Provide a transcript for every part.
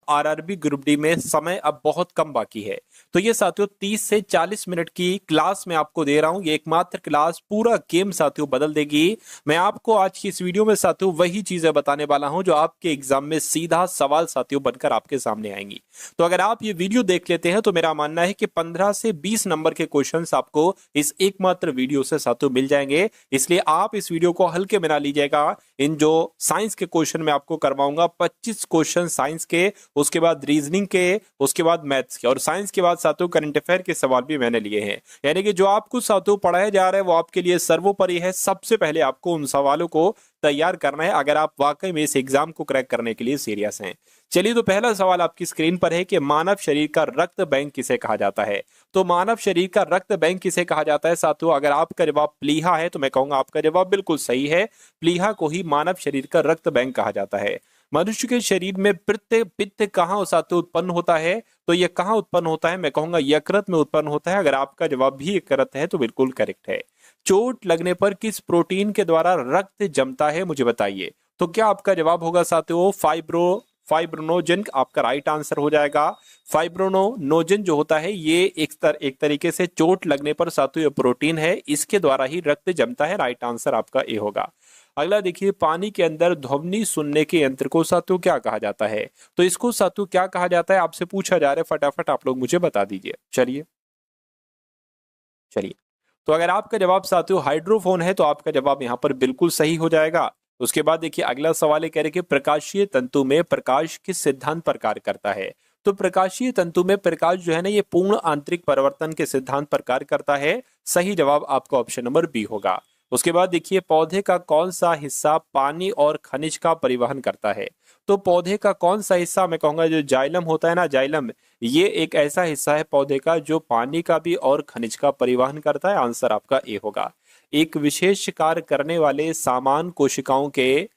RRB group D में समय अब बहुत कम बाकी है। तो ये साथियों 30 से 40 मिनट की क्लास मैं आपको दे रहा हूं। ये एकमात्र क्लास पूरा गेम साथियों बदल देगी। मैं आपको आज की इस वीडियो में साथियों वही चीजें बताने वाला हूं जो आपके एग्जाम में सीधा सवाल साथियों बनकर आपके सामने आएंगी। तो अगर आप ये वीडियो देख लेते हैं तो मेरा मानना है कि 15 से 20 नंबर के क्वेश्चंस आपको इस एकमात्र वीडियो से साथियों मिल जाएंगे। इसलिए आप इस वीडियो को हल्के में ना लीजिएगा। इन जो साइंस के क्वेश्चन मैं आपको करवाऊंगा 25 क्वेश्चन साइंस के, उसके बाद रीजनिंग के, उसके बाद मैथ्स के, और साइंस के बाद साथियों करंट अफेयर के सवाल भी मैंने लिए हैं। यानी कि जो आपको साथियों पढ़ाया जा रहा है वो आपके लिए सर्वोपरि है। सबसे पहले आपको उन सवालों को तैयार करना है अगर आप वाकई में इस एग्जाम को क्रैक करने के लिए सीरियस हैं। चलिए, तो पहला सवाल आपकी स्क्रीन पर है कि मानव शरीर का रक्त बैंक किसे कहा जाता है। तो मानव शरीर का रक्त बैंक किसे कहा जाता है साथियों, अगर आपका जवाब प्लीहा है तो मैं कहूंगा आपका जवाब बिल्कुल सही है। प्लीहा को ही मानव शरीर का रक्त बैंक कहा जाता है। मनुष्य के शरीर में पित्त कहाँ साथियों उत्पन्न होता है, तो यह कहाँ उत्पन्न होता है, मैं कहूंगा यकृत में उत्पन्न होता है। अगर आपका जवाब भी यकृत है तो बिल्कुल करेक्ट है। चोट लगने पर किस प्रोटीन के द्वारा रक्त जमता है, मुझे बताइए। तो क्या आपका जवाब होगा साथियों फाइब्रोनोजन, आपका राइट आंसर हो जाएगा। फाइब्रोनोजन जो होता है ये एक तरीके से चोट लगने पर साथियों ये प्रोटीन है, इसके द्वारा ही रक्त जमता है। राइट आंसर आपका ए होगा। अगला देखिए, पानी के अंदर ध्वनि सुनने के यंत्र को साथियों क्या कहा जाता है। तो इसको साथियों क्या कहा जाता है आपसे पूछा जा रहा है, फटाफट आप लोग मुझे बता दीजिए। चलिए, तो अगर आपका जवाब साथियों हाइड्रोफोन है तो आपका जवाब यहां पर बिल्कुल सही हो जाएगा। उसके बाद देखिए अगला सवाल है, कह रहे कि प्रकाशीय तंतु में प्रकाश किस सिद्धांत पर कार्य करता है। तो प्रकाशीय तंतु में प्रकाश जो है ना ये पूर्ण आंतरिक परिवर्तन के सिद्धांत पर कार्य करता है। सही जवाब आपका ऑप्शन नंबर बी होगा। उसके बाद देखिए, पौधे का कौन सा हिस्सा पानी और खनिज का परिवहन करता है। तो पौधे का कौन सा हिस्सा, मैं कहूंगा जो जाइलम होता है ना, जाइलम, ये एक ऐसा हिस्सा है पौधे का जो पानी का भी और खनिज का परिवहन करता है। आंसर आपका ए होगा। एक विशेष कार्य करने वाले समान कोशिकाओं के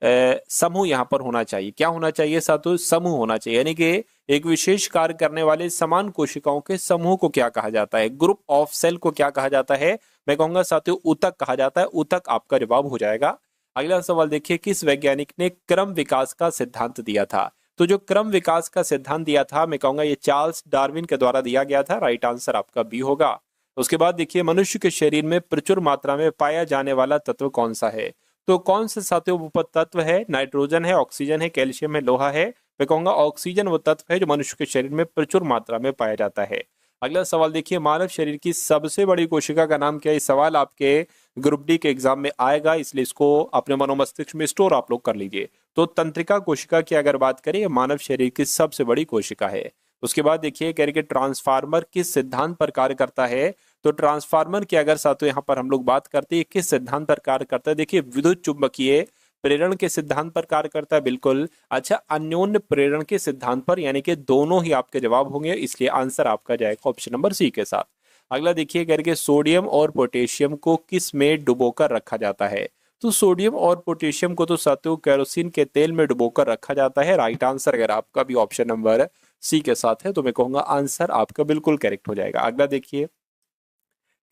समूह यहाँ पर होना चाहिए। क्या होना चाहिए साथियों, समूह होना चाहिए। यानी कि एक विशेष कार्य करने वाले समान कोशिकाओं के समूह को क्या कहा जाता है, ग्रुप ऑफ सेल को क्या कहा जाता है, मैं कहूंगा साथियों ऊतक कहा जाता है। ऊतक आपका जवाब हो जाएगा। अगला सवाल देखिए, किस वैज्ञानिक ने क्रम विकास का सिद्धांत दिया था। तो जो क्रम विकास का सिद्धांत दिया था मैं कहूंगा ये चार्ल्स डार्विन के द्वारा दिया गया था। राइट आंसर आपका बी होगा। उसके बाद देखिए, मनुष्य के शरीर में प्रचुर मात्रा में पाया जाने वाला तत्व कौन सा है। तो कौन से साथियों वो तत्व है, नाइट्रोजन है, ऑक्सीजन है, कैल्शियम है, लोहा है। मैं कहूंगा ऑक्सीजन वो तत्व है जो मनुष्य के शरीर में प्रचुर मात्रा में पाया जाता है। अगला सवाल देखिए, मानव शरीर की सबसे बड़ी कोशिका का नाम क्या है। सवाल आपके ग्रुप डी के एग्जाम में आएगा, इसलिए इसको अपने मनोमस्तिष्क में स्टोर आप लोग कर लीजिए। तो तंत्रिका कोशिका की अगर बात करें, मानव शरीर की सबसे बड़ी कोशिका है। उसके बाद देखिए, कह रहे कि ट्रांसफार्मर किस सिद्धांत पर कार्य करता है। तो ट्रांसफार्मर की अगर साथियों यहाँ पर हम लोग बात करते हैं किस सिद्धांत पर कार्य करता है, देखिए विद्युत चुंबकीय प्रेरण के सिद्धांत पर कार्य करता है। बिल्कुल। अच्छा, अन्योन्य प्रेरण के सिद्धांत पर, यानी कि दोनों ही आपके जवाब होंगे, इसलिए आंसर आपका जाएगा ऑप्शन नंबर सी के साथ। अगला देखिए, करके सोडियम और पोटेशियम को किस में डुबोकर रखा जाता है। तो सोडियम और पोटेशियम को तो साथियों केरोसिन के तेल में डुबोकर रखा जाता है। राइट आंसर अगर आपका भी ऑप्शन नंबर सी के साथ है तो मैं कहूंगा आंसर आपका बिल्कुल करेक्ट हो जाएगा। अगला देखिए,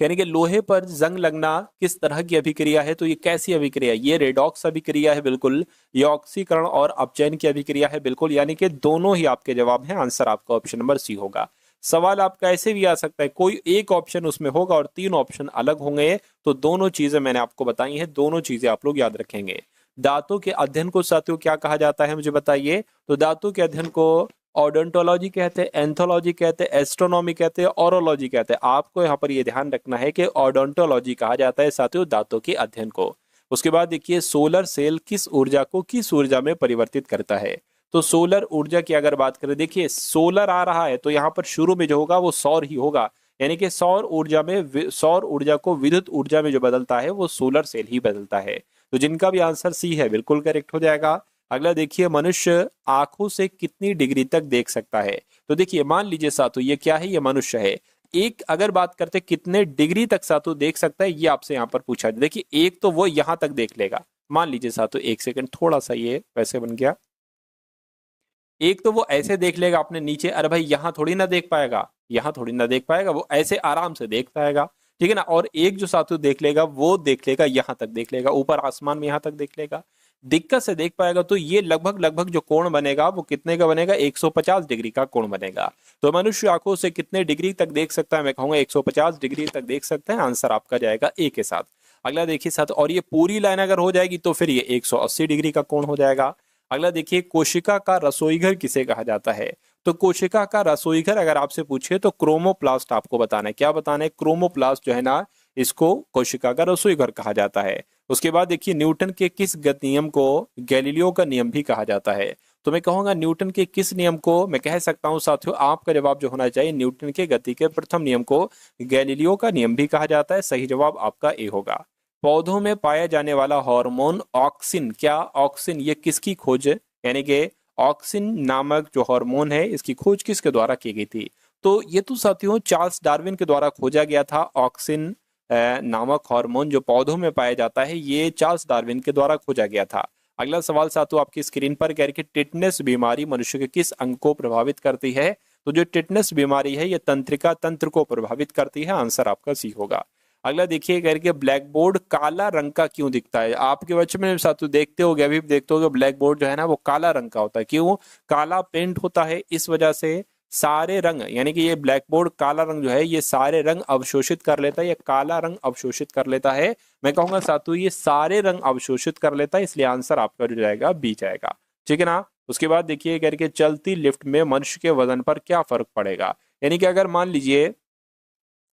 यानी कि लोहे पर जंग लगना किस तरह की अभिक्रिया है। तो ये कैसी अभिक्रिया है, ये रेडॉक्स अभिक्रिया है। बिल्कुल। ये ऑक्सीकरण और अपचयन की अभिक्रिया है। बिल्कुल। यानी कि दोनों ही आपके जवाब हैं। आंसर आपका ऑप्शन नंबर सी होगा। सवाल आपका ऐसे भी आ सकता है, कोई एक ऑप्शन उसमें होगा और 3 ऑप्शन अलग होंगे। तो दोनों चीजें मैंने आपको बताई हैं, दोनों चीजें आप लोग याद रखेंगे। दांतों के अध्ययन को साथियों क्या कहा जाता है, मुझे बताइए। तो दांतों के अध्ययन को ओडोंटोलॉजी कहते हैं, एंथोलॉजी कहते हैं, एस्ट्रोनॉमी कहते हैं, ऑरोलॉजी कहते हैं। आपको यहाँ पर ये ध्यान रखना है कि ओडोंटोलॉजी कहा जाता है साथियों दांतों के अध्ययन को। उसके बाद देखिए, सोलर सेल किस ऊर्जा को किस ऊर्जा में परिवर्तित करता है। तो सोलर ऊर्जा की अगर बात करें, देखिए सोलर आ रहा है तो यहाँ पर शुरू में जो होगा वो सौर ही होगा। यानी कि सौर ऊर्जा को विद्युत ऊर्जा में जो बदलता है वो सोलर सेल ही बदलता है। तो जिनका भी आंसर सी है बिल्कुल करेक्ट हो जाएगा। अगला देखिए, मनुष्य आंखों से कितनी डिग्री तक देख सकता है। तो देखिए मान लीजिए साथियों ये क्या है, ये मनुष्य है। एक अगर बात करते कितने डिग्री तक साथियों देख सकता है, ये आपसे यहाँ पर पूछा है। देखिए एक तो वो यहां तक देख लेगा, मान लीजिए साथियों एक सेकंड, थोड़ा सा ये वैसे बन गया। एक तो वो ऐसे देख लेगा अपने नीचे, अरे भाई यहां थोड़ी ना देख पाएगा, यहां थोड़ी ना देख पाएगा, वो ऐसे आराम से देख पाएगा, ठीक है ना। और एक जो साथियों देख लेगा वो देख लेगा यहां तक देख लेगा, ऊपर आसमान में यहां तक देख लेगा। दिक्कत से देख पाएगा तो ये लगभग लगभग जो कोण बनेगा वो कितने का बनेगा, 150 डिग्री का कोण बनेगा। तो मनुष्य आंखों से कितने डिग्री तक देख सकता है, मैं कहूंगा 150 डिग्री तक देख सकते हैं। आंसर आपका जाएगा ए के साथ। अगला देखिए साथ, और ये पूरी लाइन अगर हो जाएगी तो फिर ये 180 डिग्री का कोण हो जाएगा। अगला देखिए, कोशिका का रसोईघर किसे कहा जाता है? तो कोशिका का रसोईघर अगर आपसे पूछे तो क्रोमोप्लास्ट आपको बताना है। क्या बताना है? क्रोमोप्लास्ट जो है ना, इसको कोशिका का रसोईघर कहा जाता है। उसके बाद देखिए, न्यूटन के किस गति नियम को गैलीलियो का नियम भी कहा जाता है? तो मैं कहूंगा न्यूटन के किस नियम को मैं कह सकता हूं साथियों, आपका जवाब जो होना चाहिए न्यूटन के गति के प्रथम नियम को गैलीलियो का नियम भी कहा जाता है। सही जवाब आपका ए होगा। पौधों में पाया जाने वाला हार्मोन ऑक्सिन, क्या ऑक्सिन ये किसकी खोज, यानी कि ऑक्सिन नामक जो हार्मोन है इसकी खोज किसके द्वारा की गई थी? तो ये तो साथियों चार्ल्स डार्विन के द्वारा खोजा गया था। ऑक्सिन नामक हार्मोन जो पौधों में पाया जाता है ये चार्ल्स डार्विन के द्वारा खोजा गया था। अगला सवाल साथियों आपकी स्क्रीन पर कह रही है, टिटनेस बीमारी मनुष्य के किस अंग को प्रभावित करती है? तो जो टिटनेस बीमारी है ये तंत्रिका तंत्र को प्रभावित करती है। आंसर आपका सी होगा। अगला देखिए, कह रही है ब्लैक बोर्ड काला रंग का क्यों दिखता है? आपके बच्चे में साथियों देखते होगे, अभी भी देखते होगे, ब्लैक बोर्ड जो है ना वो काला रंग का होता है। क्यों? काला पेंट होता है, इस वजह से सारे रंग, यानी कि ये ब्लैक बोर्ड काला रंग जो है ये सारे रंग अवशोषित कर लेता है, ये काला रंग अवशोषित कर लेता है। मैं कहूंगा साथियों ये सारे रंग अवशोषित कर लेता है, इसलिए आंसर आपका जो जाएगा बी जाएगा। ठीक है ना। उसके बाद देखिए करके, चलती लिफ्ट में मनुष्य के वजन पर क्या फर्क पड़ेगा? यानी कि अगर मान लीजिए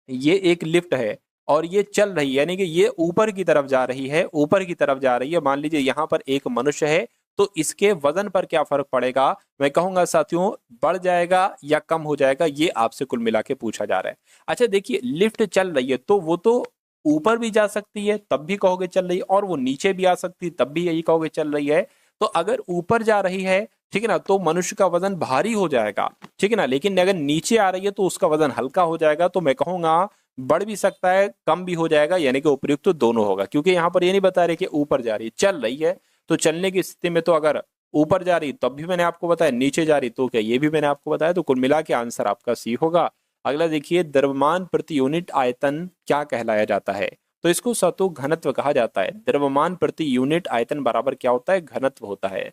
ये एक लिफ्ट है और ये चल रही है, यानी कि ये ऊपर की तरफ जा रही है, ऊपर की तरफ जा रही है, मान लीजिए यहाँ पर एक मनुष्य है, तो इसके वजन पर क्या फर्क पड़ेगा? मैं कहूंगा साथियों बढ़ जाएगा या कम हो जाएगा, ये आपसे कुल मिला के पूछा जा रहा है। अच्छा देखिए, लिफ्ट चल रही है तो वो तो ऊपर भी जा सकती है तब भी कहोगे चल रही है, और वो नीचे भी आ सकती है तब भी यही कहोगे चल रही है। तो अगर ऊपर जा रही है, ठीक है ना, तो मनुष्य का वजन भारी हो जाएगा, ठीक है ना। लेकिन अगर नीचे आ रही है तो उसका वजन हल्का हो जाएगा। तो मैं कहूंगा बढ़ भी सकता है कम भी हो जाएगा, यानी कि उपयुक्त तो दोनों होगा, क्योंकि यहाँ पर ये नहीं बता रहे कि ऊपर जा रही है, चल रही है। तो चलने की स्थिति में तो अगर ऊपर जा रही तब भी मैंने आपको बताया, नीचे जा रही तो क्या ये भी मैंने आपको बताया। तो कुल मिला के आंसर आपका सी होगा। अगला देखिए, द्रव्यमान प्रति यूनिट आयतन क्या कहलाया जाता है? तो इसको सतु घनत्व कहा जाता है। द्रव्यमान प्रति यूनिट आयतन बराबर क्या होता है? घनत्व होता है।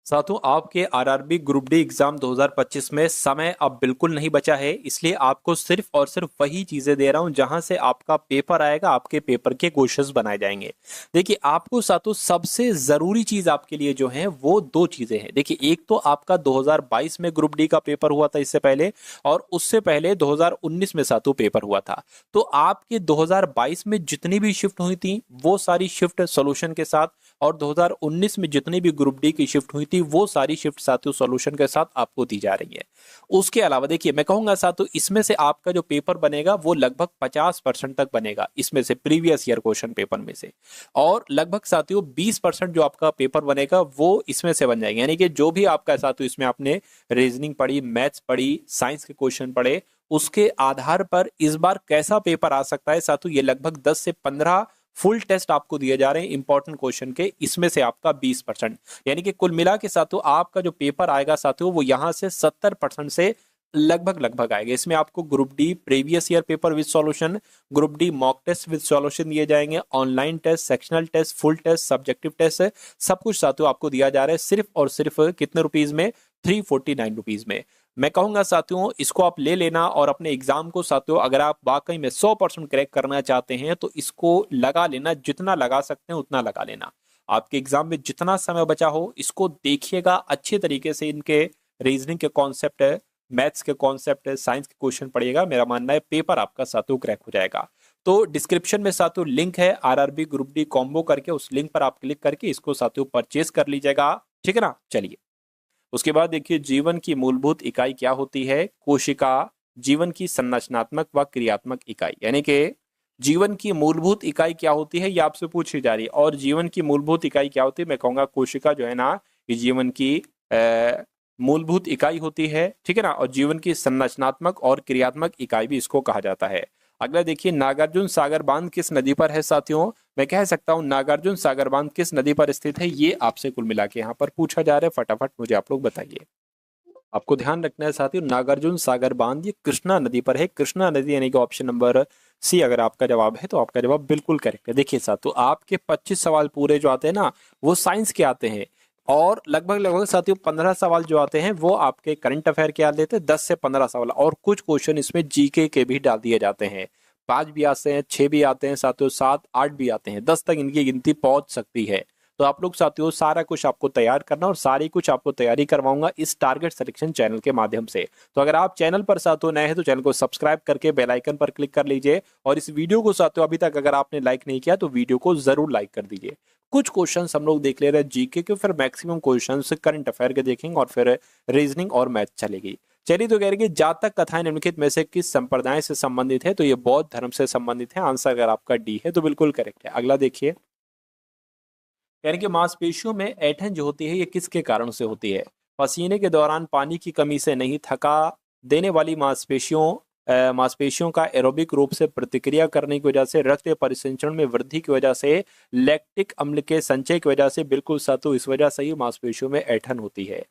साथियों आपके आरआरबी ग्रुप डी एग्जाम 2025 में समय अब बिल्कुल नहीं बचा है, इसलिए आपको सिर्फ और सिर्फ वही चीजें दे रहा हूं जहां से आपका पेपर आएगा, आपके पेपर के क्वेश्चंस बनाए जाएंगे। देखिए आपको साथियों सबसे जरूरी चीज आपके लिए जो है वो दो चीजें हैं। देखिए एक तो आपका 2022 में ग्रुप डी का पेपर हुआ था इससे पहले, और उससे पहले 2019 में साथियों पेपर हुआ था। तो आपके 2022 में जितनी भी शिफ्ट हुई थी वो सारी शिफ्ट सोल्यूशन के साथ, और 2019 में जितनी भी ग्रुप डी की शिफ्ट हुई थी वो सारी शिफ्ट साथियों सॉल्यूशन के साथ आपको दी जा रही है। उसके अलावा देखिए मैं कहूंगा साथियों इसमें से आपका जो पेपर बनेगा वो लगभग 50% तक बनेगा इसमें से, प्रीवियस ईयर क्वेश्चन पेपर में से, और लगभग साथियों 20% जो आपका पेपर बनेगा वो इसमें से बन जाएंगे। यानी कि जो भी आपका साथियों इसमें आपने रीजनिंग पढ़ी, मैथ्स पढ़ी, साइंस के क्वेश्चन पढ़े, उसके आधार पर इस बार कैसा पेपर आ सकता है साथियों, ये लगभग 10 से 15 फुल टेस्ट आपको दिए जा रहे हैं इंपॉर्टेंट क्वेश्चन के, इसमें से आपका 20%, यानी कि कुल मिला के साथियों आपका जो पेपर आएगा साथियों वो यहां से 70% से लगभग लगभग आएगा। इसमें आपको group D previous year paper with solution, group D mock test with solution दिए जाएंगे, online test, sectional test, full test, subjective test, सब कुछ साथियों आपको दिया जा रहा है सिर्फ और सिर्फ कितने रुपीज में? 349 रुपीज में। मैं कहूंगा साथियों इसको आप ले लेना, और अपने एग्जाम को साथियों अगर आप वाकई में 100% क्रैक करना चाहते हैं तो इसको लगा लेना, जितना लगा सकते हैं उतना लगा लेना। आपके एग्जाम में जितना समय बचा हो इसको देखिएगा अच्छे तरीके से, इनके रीजनिंग के कॉन्सेप्ट है, मैथ्स के कॉन्सेप्ट है, साइंस के क्वेश्चन पढ़िएगा, मेरा मानना है पेपर आपका साथियों क्रैक हो जाएगा। तो डिस्क्रिप्शन में साथियों लिंक है आरआरबी ग्रुप डी कॉम्बो करके, उस लिंक पर आप क्लिक करके इसको साथियों परचेज कर लीजिएगा, ठीक है ना। चलिए उसके बाद देखिए, जीवन की मूलभूत इकाई क्या होती है? कोशिका जीवन की संरचनात्मक व क्रियात्मक इकाई, यानी कि जीवन की मूलभूत इकाई क्या होती है ये आपसे पूछी जा रही है। और जीवन की मूलभूत इकाई क्या होती है? मैं कहूंगा कोशिका जो है ना ये जीवन की मूलभूत इकाई होती है, ठीक है ना। और जीवन की संरचनात्मक और क्रियात्मक इकाई भी इसको कहा जाता है। अगला देखिए, नागार्जुन सागर बांध किस नदी पर है साथियों? मैं कह सकता हूं नागार्जुन सागर बांध किस नदी पर स्थित है, ये आपसे कुल मिला के यहाँ पर पूछा जा रहा है। फटाफट मुझे आप लोग बताइए। आपको ध्यान रखना है साथियों, नागार्जुन सागर बांध ये कृष्णा नदी पर है। कृष्णा नदी यानी कि ऑप्शन नंबर सी अगर आपका जवाब है तो आपका जवाब बिल्कुल करेक्ट है। देखिए साथियों, आपके 25 सवाल पूरे जो आते हैं ना वो साइंस के आते हैं, और लगभग लगभग साथियों 15 सवाल जो आते हैं वो आपके करंट अफेयर के आ लेते हैं, 10 से 15 सवाल, और कुछ क्वेश्चन इसमें जीके के भी डाल दिए जाते हैं। 5 भी आते हैं, 6 भी आते हैं साथियों, 7 8 भी आते हैं, 10 तक इनकी गिनती पहुंच सकती है। तो आप लोग साथियों सारा कुछ आपको तैयार करना, और सारी कुछ आपको तैयारी करवाऊंगा इस टारगेट सिलेक्शन चैनल के माध्यम से। तो अगर आप चैनल पर साथियों नए हैं तो चैनल को सब्सक्राइब करके बेल आइकन पर क्लिक कर लीजिए, और इस वीडियो को साथियों अभी तक अगर आपने लाइक नहीं किया तो वीडियो को जरूर लाइक कर दीजिए। कुछ क्वेश्चंस हम लोग देख ले रहे हैं जीके के, फिर मैक्सिमम क्वेश्चंस करंट अफेयर के देखेंगे, और फिर रीजनिंग और मैथ चलेगी। चलिए, तो कह रहे जातक कथाएं निम्नलिखित में से किस संप्रदाय से संबंधित है? तो ये बौद्ध धर्म से संबंधित है। आंसर अगर आपका डी है तो बिल्कुल करेक्ट है। अगला देखिए, यानी कि मांसपेशियों में ऐंठन जो होती है ये किसके कारण से होती है? पसीने के दौरान पानी की कमी से नहीं, थका देने वाली मांसपेशियों का एरोबिक रूप से प्रतिक्रिया करने की वजह से, रक्त परिसंचरण में वृद्धि की वजह से, लैक्टिक अम्ल के संचय की वजह से, बिल्कुल सातु इस वजह से ही मांसपेशियों में ऐंठन होती है।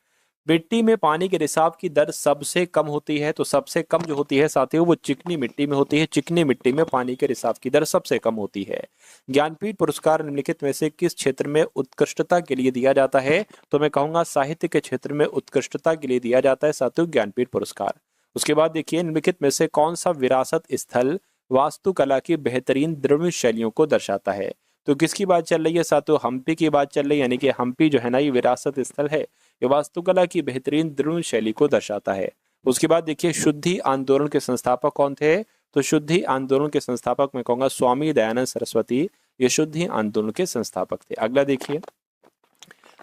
मिट्टी में पानी के रिसाव की दर सबसे कम होती है, तो सबसे कम जो होती है साथियों वो चिकनी मिट्टी में होती है। चिकनी मिट्टी में पानी के रिसाव की दर सबसे कम होती है। ज्ञानपीठ पुरस्कार निम्नलिखित में से किस क्षेत्र में उत्कृष्टता के लिए दिया जाता है? तो मैं कहूंगा साहित्य के क्षेत्र में उत्कृष्टता के लिए दिया जाता है साथियों ज्ञानपीठ पुरस्कार। उसके बाद देखिए, निम्नलिखित में से कौन सा विरासत स्थल वास्तुकला की बेहतरीन द्रव्य शैलियों को दर्शाता है? तो किसकी बात चल रही है साथियों? हम्पी की बात चल रही है, यानी कि हम्पी जो है ना ये विरासत स्थल है, ये वास्तुकला की बेहतरीन द्रव्य शैली को दर्शाता है। उसके बाद देखिए, शुद्धि आंदोलन के संस्थापक कौन थे? तो शुद्धि आंदोलन के संस्थापक मैं कहूंगा स्वामी दयानंद सरस्वती, ये शुद्धि आंदोलन के संस्थापक थे। अगला देखिए,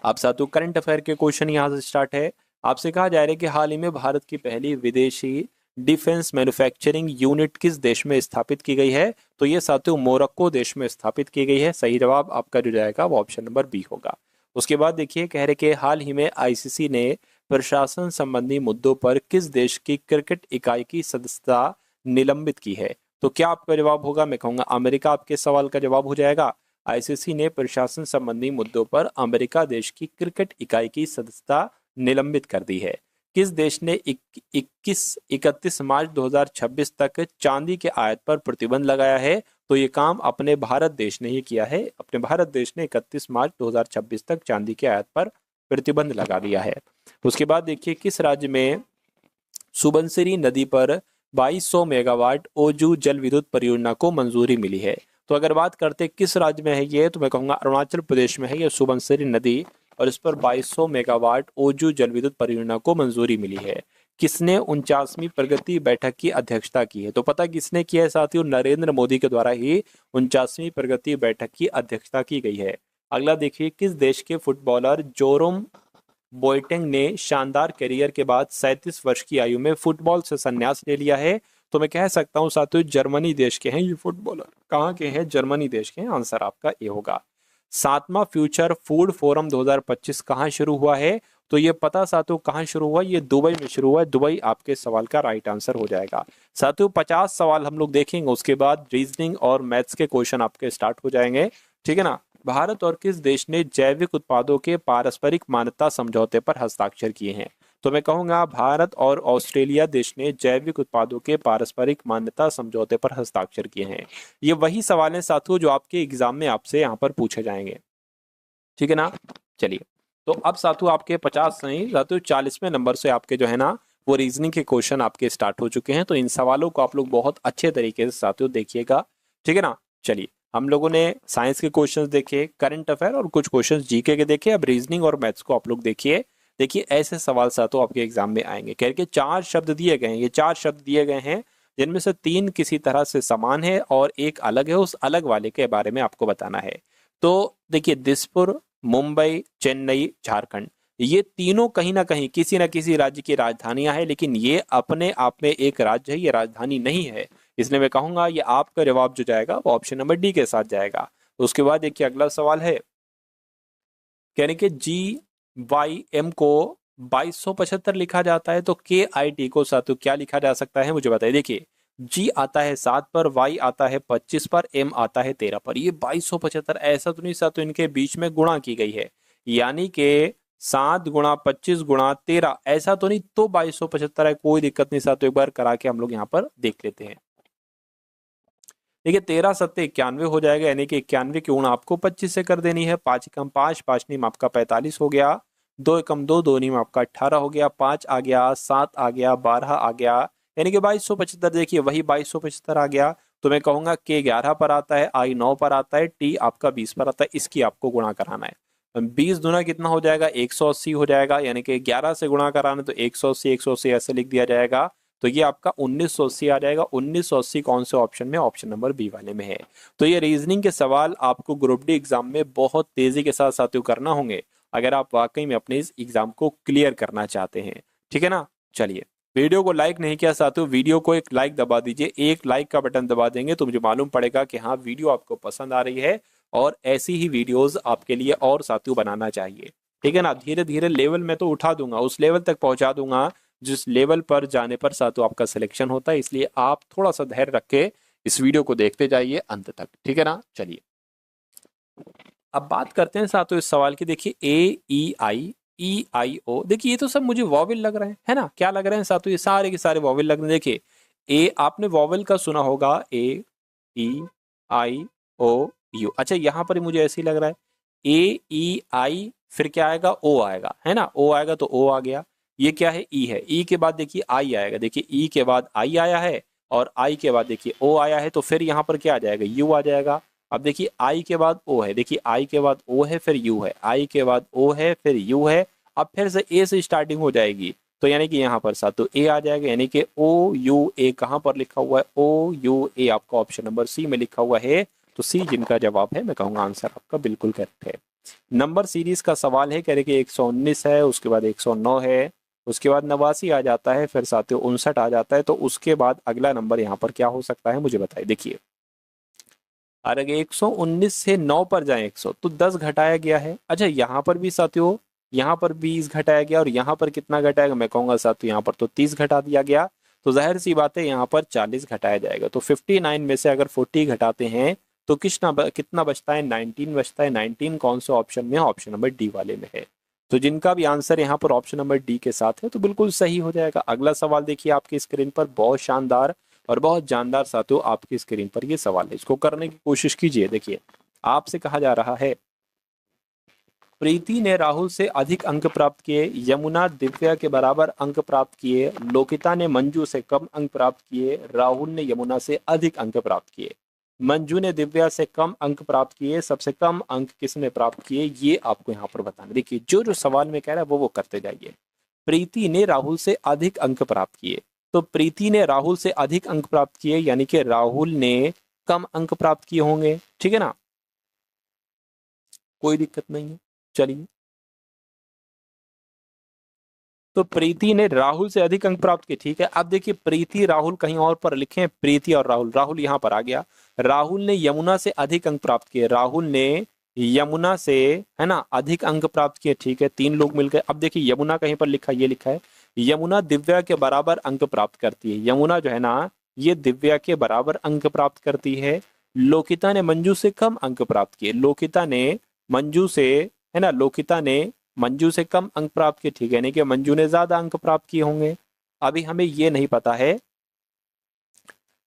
आप साथियों करंट अफेयर के क्वेश्चन यहाँ से स्टार्ट है। आपसे कहा जा रहा है कि हाल ही में भारत की पहली विदेशी डिफेंस मैन्युफैक्चरिंग यूनिट किस देश में स्थापित की गई है? तो ये साथियों मोरक्को देश में स्थापित की गई है। सही जवाब आपका जो जाएगा वो ऑप्शन नंबर बी होगा। उसके बाद देखिए, कह रहे कि हाल ही में आईसीसी ने प्रशासन संबंधी मुद्दों पर किस देश की क्रिकेट इकाई की सदस्यता निलंबित की है? तो क्या आपका जवाब होगा? मैं कहूंगा अमेरिका आपके सवाल का जवाब हो जाएगा। आईसीसी ने प्रशासन संबंधी मुद्दों पर अमेरिका देश की क्रिकेट इकाई की सदस्यता निलंबित कर दी है। किस देश ने 31 मार्च 2026 तक चांदी के आयात पर प्रतिबंध लगाया है? तो ये काम अपने भारत देश ने ही किया है। अपने भारत देश ने 31 मार्च 2026 तक चांदी के आयात पर प्रतिबंध लगा दिया है। उसके बाद देखिए, किस राज्य में सुबनसिरी नदी पर 2200 मेगावाट ओजू जल विद्युत परियोजना को मंजूरी मिली है? तो अगर बात करते किस राज्य में है ये, तो मैं कहूंगा अरुणाचल प्रदेश में है ये सुबनसिरी नदी, और इस पर 2200 मेगावाट ओजू जल विद्युत परियोजना को मंजूरी मिली है। किसने 49वीं प्रगति बैठक की अध्यक्षता की है? तो पता किसने किया है साथियों? नरेंद्र मोदी के द्वारा ही 49वीं प्रगति बैठक की अध्यक्षता की गई है। अगला देखिए, किस देश के फुटबॉलर जोरोम बोइटेंग ने शानदार करियर के बाद 37 वर्ष की आयु में फुटबॉल से संन्यास ले लिया है? तो मैं कह सकता हूं साथियों जर्मनी देश के हैं ये फुटबॉलर। कहाँ के हैं? जर्मनी देश के हैं। आंसर आपका ए होगा। 7वां फ्यूचर फूड फोरम 2025 कहाँ शुरू हुआ है? तो ये पता साथियों कहाँ शुरू हुआ? ये दुबई में शुरू हुआ है। दुबई आपके सवाल का राइट आंसर हो जाएगा। साथियों 50 सवाल हम लोग देखेंगे, उसके बाद रीजनिंग और मैथ्स के क्वेश्चन आपके स्टार्ट हो जाएंगे, ठीक है ना। भारत और किस देश ने जैविक उत्पादों के पारस्परिक मान्यता समझौते पर हस्ताक्षर किए हैं? तो मैं कहूंगा भारत और ऑस्ट्रेलिया देश ने जैविक उत्पादों के पारस्परिक मान्यता समझौते पर हस्ताक्षर किए हैं। ये वही सवाल है साथियों जो आपके एग्जाम में आपसे यहाँ पर पूछे जाएंगे, ठीक है ना। चलिए, तो अब साथियों आपके 50 नहीं साथियों 40वें नंबर से आपके जो है ना वो रीजनिंग के क्वेश्चन आपके स्टार्ट हो चुके हैं। तो इन सवालों को आप लोग बहुत अच्छे तरीके से साथियों देखिएगा, ठीक है ना। चलिए, हम लोगों ने साइंस के क्वेश्चंस देखे, करंट अफेयर और कुछ क्वेश्चंस जीके के देखे। अब रीजनिंग और मैथ्स को आप लोग देखिए। देखिए ऐसे सवाल साथियों आपके एग्जाम में आएंगे। कह के 4 शब्द दिए गए हैं, ये 4 शब्द दिए गए हैं जिनमें से 3 किसी तरह से समान है और एक अलग है। उस अलग वाले के बारे में आपको बताना है। तो देखिए, दिसपुर, मुंबई, चेन्नई, झारखंड, ये तीनों कहीं ना कहीं किसी न किसी राज्य की राजधानियां हैं, लेकिन ये अपने आप में एक राज्य है, ये राजधानी नहीं है। इसलिए मैं कहूंगा ये आपका जवाब जो जाएगा वो ऑप्शन नंबर डी के साथ जाएगा। उसके बाद देखिए अगला सवाल है, यानी कि GYM को 2275 लिखा जाता है, तो KIT को साथियों क्या लिखा जा सकता है मुझे बताइए। देखिए, G आता है 7 पर, Y आता है 25 पर, M आता है 13 पर। ये 2275 ऐसा तो नहीं साथियों इनके बीच में गुणा की गई है, यानी कि 7 गुणा 25 गुणा 13 ऐसा तो नहीं, तो 2275 है। कोई दिक्कत नहीं साथियों, एक बार करा के हम लोग यहाँ पर देख लेते हैं। देखिए 13 सत्ते 91 हो जाएगा, यानी कि 91 की गुणा आपको 25 से कर देनी है। 5 एकम 5, 5 नीम आपका 45 हो गया। 2 एकम 2, 2 नीम आपका 18 हो गया। 5 आ गया, 7 आ गया, 12 आ गया, यानी कि 2275। देखिए वही 2275 आ गया। तो मैं कहूंगा के 11 पर आता है, आई 9 पर आता है, टी आपका 20 पर आता है। इसकी आपको गुणा कराना है। 20 दूना कितना हो जाएगा, 180 हो जाएगा, यानी कि 11 से गुणा कराना तो 180 180 ऐसे लिख दिया जाएगा। तो ये आपका 1980 आ जाएगा। 1980 कौन से ऑप्शन में, ऑप्शन नंबर बी वाले में है। तो ये रीजनिंग के सवाल आपको ग्रुप डी एग्जाम में बहुत तेजी के साथ साथियों करना होंगे, अगर आप वाकई में अपने इस एग्जाम को क्लियर करना चाहते हैं। ठीक है ना। चलिए, वीडियो को लाइक नहीं किया साथियों, वीडियो को एक लाइक दबा दीजिए। एक लाइक का बटन दबा देंगे तो मुझे मालूम पड़ेगा कि हाँ वीडियो आपको पसंद आ रही है, और ऐसी ही वीडियोस आपके लिए और साथियों बनाना चाहिए। ठीक है ना। धीरे धीरे लेवल में तो उठा दूंगा, उस लेवल तक पहुंचा दूंगा जिस लेवल पर जाने पर साथियों आपका सिलेक्शन होता है। इसलिए आप थोड़ा सा धैर्य रख के इस वीडियो को देखते जाइए अंत तक। ठीक है ना। चलिए, अब बात करते हैं साथियों इस सवाल की। देखिए A E I E I O, देखिए ये तो सब मुझे वॉवेल लग रहे हैं, है ना। क्या लग रहे हैं साथियों, ये सारे के सारे वॉवेल लग रहे हैं। देखिए ए, आपने वॉवेल का सुना होगा, A E I O U। अच्छा यहाँ पर मुझे ऐसे ही लग रहा है A E I, फिर क्या आएगा, O आएगा, है ना। O आएगा तो O आ गया। ये क्या है, E है। E के बाद देखिए I आएगा। देखिए E के बाद I आया है, और I के बाद देखिए O आया है, तो फिर यहाँ पर क्या आ जाएगा, U आ जाएगा। अब देखिए I के बाद O है, देखिए I के बाद O है, फिर U है, I के बाद O है, फिर U है। अब फिर से A से स्टार्टिंग हो जाएगी, तो यानी कि यहाँ पर साथ तो A आ जाएगा, यानी कि OUA कहाँ पर लिखा हुआ है, OUA आपका ऑप्शन नंबर सी में लिखा हुआ है। तो सी जिनका जवाब है, मैं कहूँगा आंसर आपका बिल्कुल करेक्ट है। नंबर सीरीज का सवाल है, कह रहे कि 119 है, उसके बाद 109 है, उसके बाद 89 आ जाता है, फिर साथियों 59 आ जाता है। तो उसके बाद अगला नंबर यहाँ पर क्या हो सकता है, मुझे बताइए। देखिए अरे 119 से 9 पर जाए 100, तो 10 घटाया गया है। अच्छा यहाँ पर भी साथियों, यहाँ पर 20 घटाया गया, और यहाँ पर कितना घटाएगा, मैं कहूंगा साथियों यहाँ पर तो 30 घटा दिया गया। तो जाहिर सी बात है यहाँ पर 40 घटाया जाएगा। तो 59 में से अगर 40 घटाते हैं तो कितना बचता है, 19 बचता है। 19 कौन से ऑप्शन में है, ऑप्शन नंबर डी वाले में है। तो जिनका भी आंसर यहाँ पर ऑप्शन नंबर डी के साथ है तो बिल्कुल सही हो जाएगा। अगला सवाल देखिए आपकी स्क्रीन पर, बहुत शानदार और बहुत जानदार साथियों आपकी स्क्रीन पर ये सवाल है, इसको करने की कोशिश कीजिए। देखिए आपसे कहा जा रहा है, प्रीति ने राहुल से अधिक अंक प्राप्त किए, यमुना दिव्या के बराबर अंक प्राप्त किए, लोकिता ने मंजू से कम अंक प्राप्त किए, राहुल ने यमुना से अधिक अंक प्राप्त किए, मंजू ने दिव्या से कम अंक प्राप्त किए, सबसे कम अंक किसने प्राप्त किए, ये आपको यहाँ पर बताना। देखिए जो जो सवाल में कह रहा है वो करते जाइए। प्रीति ने राहुल से अधिक अंक प्राप्त किए, तो प्रीति ने राहुल से अधिक अंक प्राप्त किए, यानी कि राहुल ने कम अंक प्राप्त किए होंगे। ठीक है ना, कोई दिक्कत नहीं है। चलिए, तो प्रीति ने राहुल से अधिक अंक प्राप्त किए। ठीक है, अब देखिए प्रीति राहुल कहीं और पर लिखे, प्रीति और राहुल, राहुल यहां पर आ गया। राहुल ने यमुना से अधिक अंक प्राप्त किए, राहुल ने यमुना से, है ना, अधिक अंक प्राप्त किए। ठीक है, 3 लोग मिल गए। अब देखिए यमुना कहीं पर लिखा, ये लिखा है यमुना दिव्या के बराबर अंक प्राप्त करती है। यमुना जो है ना, ये दिव्या के बराबर अंक प्राप्त करती है। लोकिता ने मंजू से कम अंक प्राप्त किए, लोकिता ने मंजू से, है ना, लोकिता ने मंजू से कम अंक प्राप्त किए। ठीक है, यानी कि मंजू ने ज्यादा अंक प्राप्त किए होंगे। अभी हमें ये नहीं पता है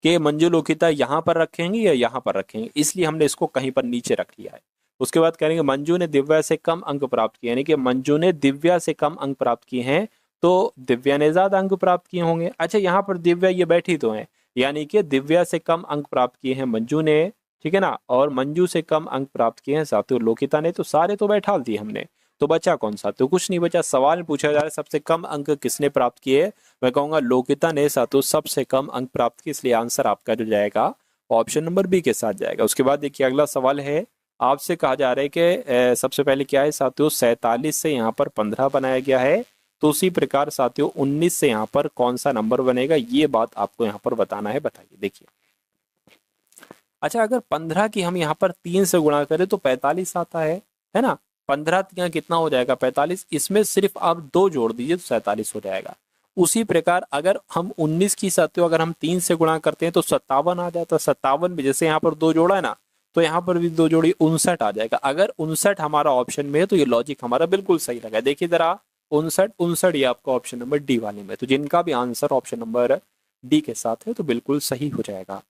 कि मंजू लोकिता यहाँ पर रखेंगे या यहाँ पर रखेंगे, इसलिए हमने इसको कहीं पर नीचे रख लिया है। उसके बाद करेंगे मंजू ने दिव्या से कम अंक प्राप्त किए, यानी कि मंजू ने दिव्या से कम अंक प्राप्त किए हैं, तो दिव्या ने ज्यादा अंक प्राप्त किए होंगे। अच्छा यहाँ पर दिव्या ये बैठी तो है, यानी कि दिव्या से कम अंक प्राप्त किए हैं मंजू ने। ठीक है ना, और मंजू से कम अंक प्राप्त किए हैं साथियों लोकिता ने। तो सारे तो बैठा दिए हमने, तो बचा कौन सा, तो कुछ नहीं बचा। सवाल में पूछा जा रहा है सबसे कम अंक किसने प्राप्त किए, मैं कहूंगा लोकिता ने साथियों सबसे कम अंक प्राप्त किए, इसलिए आंसर आपका जो जाएगा ऑप्शन नंबर बी के साथ जाएगा। उसके बाद देखिए अगला सवाल है, आपसे कहा जा रहा है कि सबसे पहले क्या है साथियों, 47 से यहाँ पर 15 बनाया गया है, तो उसी प्रकार साथियों 19 से यहाँ पर कौन सा नंबर बनेगा, ये बात आपको यहाँ पर बताना है। बताइए। देखिए अच्छा, अगर 15 की हम यहाँ पर 3 से गुणा करें तो 45 आता है ना। 15 यहाँ कितना हो जाएगा, 45। इसमें सिर्फ आप 2 जोड़ दीजिए तो 47 हो जाएगा। उसी प्रकार अगर हम 19 की साथियों अगर हम 3 से गुणा करते हैं तो 57 आ जाता है। 57 में जैसे यहाँ पर 2 जोड़ा है ना, तो यहाँ पर भी 2 जोड़ी 59 आ जाएगा। अगर 59 हमारा ऑप्शन में है तो ये लॉजिक हमारा बिल्कुल सही लगा। देखिए जरा 59 59 ये आपका ऑप्शन नंबर डी वाले में, तो जिनका भी आंसर ऑप्शन नंबर डी के साथ है तो बिल्कुल सही हो जाएगा।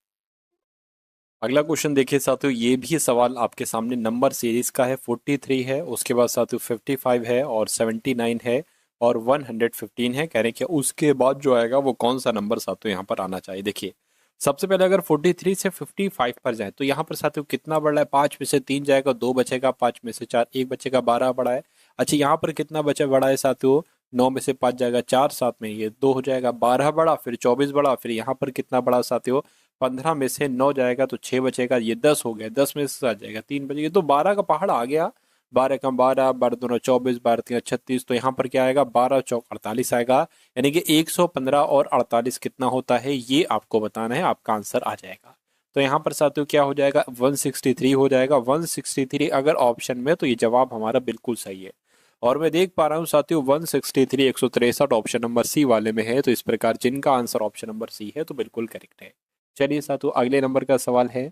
अगला क्वेश्चन देखिए साथियों, ये भी सवाल आपके सामने नंबर सीरीज का है। 43 है, उसके बाद साथियों 55 है और 79 है और 115 है। कह रहे हैं कि उसके बाद जो आएगा वो कौन सा नंबर साथियों यहाँ पर आना चाहिए। देखिए सबसे पहले अगर 43 से 55 पर जाए तो यहाँ पर साथियों कितना बढ़ रहा है, 5 में से 3 जाएगा, 2 बचेगा, 5 में से 4 1 बचेगा, 12 बढ़ा है। अच्छा यहाँ पर कितना बचा बढ़ा है साथियों, 9 में से 5 जाएगा, 4 7 में ये 2 हो जाएगा, 12 बढ़ा, फिर 24 बढ़ा, फिर यहाँ पर कितना बढ़ा साथियों, 15 में से 9 जाएगा तो 6 बचेगा, ये 10 हो गया, 10 में से 7 जाएगा, 3 बचेगा, तो 12 का पहाड़ आ गया। 12 कम 12, 12 दोनों 24, 12 तीन 36, तो यहाँ पर क्या आएगा, 12 चौक 48 आएगा। यानी कि 115 और 48 कितना होता है ये आपको बताना है, आपका आंसर आ जाएगा। तो यहाँ पर साथियों क्या हो जाएगा, 163 हो जाएगा। 163 अगर ऑप्शन में, तो ये जवाब हमारा बिल्कुल सही है। और मैं देख पा रहा हूँ साथियों 163 163 ऑप्शन नंबर सी वाले में है, तो इस प्रकार जिनका आंसर ऑप्शन नंबर सी है तो बिल्कुल करेक्ट है। चलिए साथियों अगले नंबर का सवाल है।